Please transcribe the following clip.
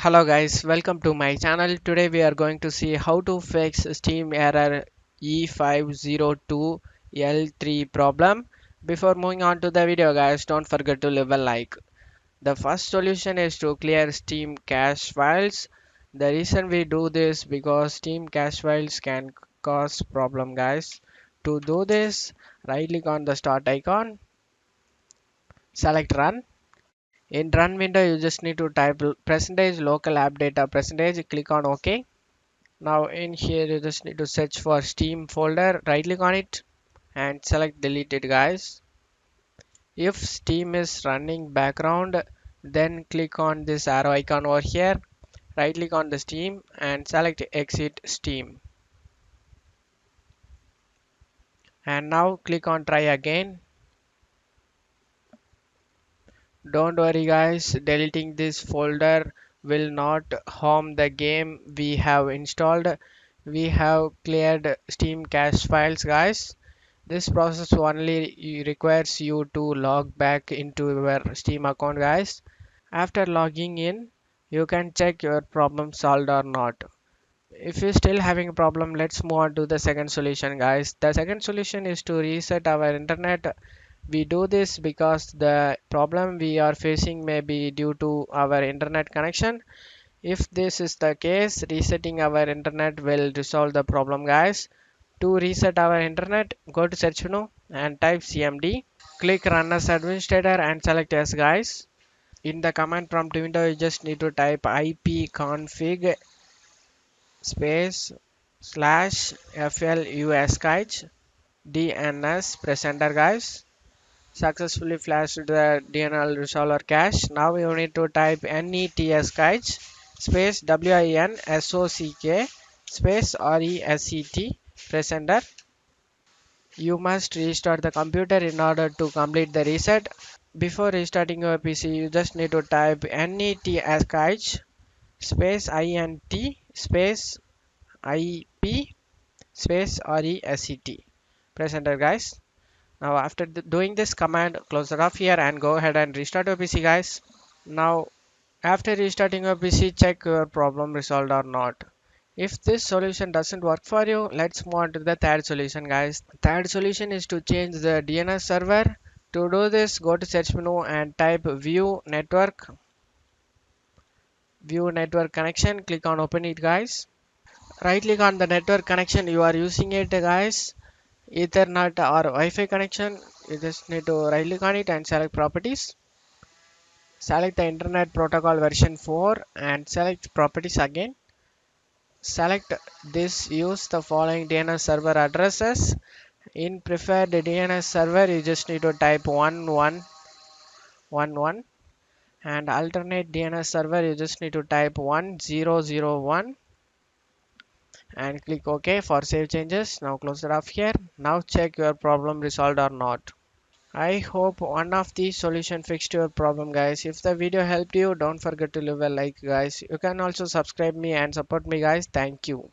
Hello guys, welcome to my channel. Today we are going to see how to fix Steam error E502 L3 problem. Before moving on to the video guys, don't forget to leave a like. The first solution is to clear Steam cache files. The reason we do this because Steam cache files can cause problem guys. To do this, right click on the start icon, select run. In run window you just need to type percentage local app data percentage, click on OK. Now in here you just need to search for Steam folder, right click on it and select delete it guys. If Steam is running background, then click on this arrow icon over here, right click on the Steam and select exit Steam. And now click on try again. Don't worry guys, deleting this folder will not harm the game we have installed. We have cleared Steam cache files guys. This process only requires you to log back into your Steam account guys. After logging in, you can check your problem solved or not. If you're still having a problem, let's move on to the second solution guys. The second solution is to reset our internet. We do this because the problem we are facing may be due to our internet connection. If this is the case, resetting our internet will resolve the problem guys. To reset our internet, go to search menu and type cmd. Click run as administrator and select yes guys. In the command prompt window, you just need to type ipconfig space slash flush dns press enter guys. Successfully flashed the DNL resolver cache. Now you need to type nets cache space winsock space reset press enter. You must restart the computer in order to complete the reset. Before restarting your PC, you just need to type nets cache space int space ip space reset. Press enter guys. Now after doing this command, close it off here and go ahead and restart your PC guys. Now after restarting your PC, check your problem resolved or not. If this solution doesn't work for you, let's move on to the third solution guys. Third solution is to change the DNS server. To do this, go to search menu and type view network connection, click on open it guys. Right click on the network connection you are using it guys, Ethernet or Wi-Fi connection. You just need to right click on it and select properties. Select the internet protocol version 4 and select properties again. Select this, use the following DNS server addresses. In preferred DNS server you just need to type 1111, and alternate DNS server you just need to type 1001 and click OK for save changes. Now close it off here. Now check your problem resolved or not. I hope one of these solution fixed your problem guys. If the video helped you, don't forget to leave a like guys. You can also subscribe me and support me guys. Thank you.